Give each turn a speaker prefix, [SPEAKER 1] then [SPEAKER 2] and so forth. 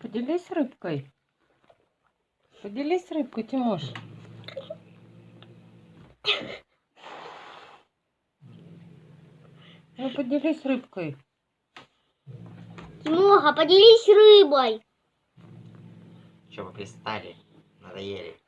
[SPEAKER 1] Поделись рыбкой. Поделись рыбкой, Тимош. Ну, поделись рыбкой.
[SPEAKER 2] Тимоха, поделись рыбой.
[SPEAKER 3] Что вы пристали? Надоели.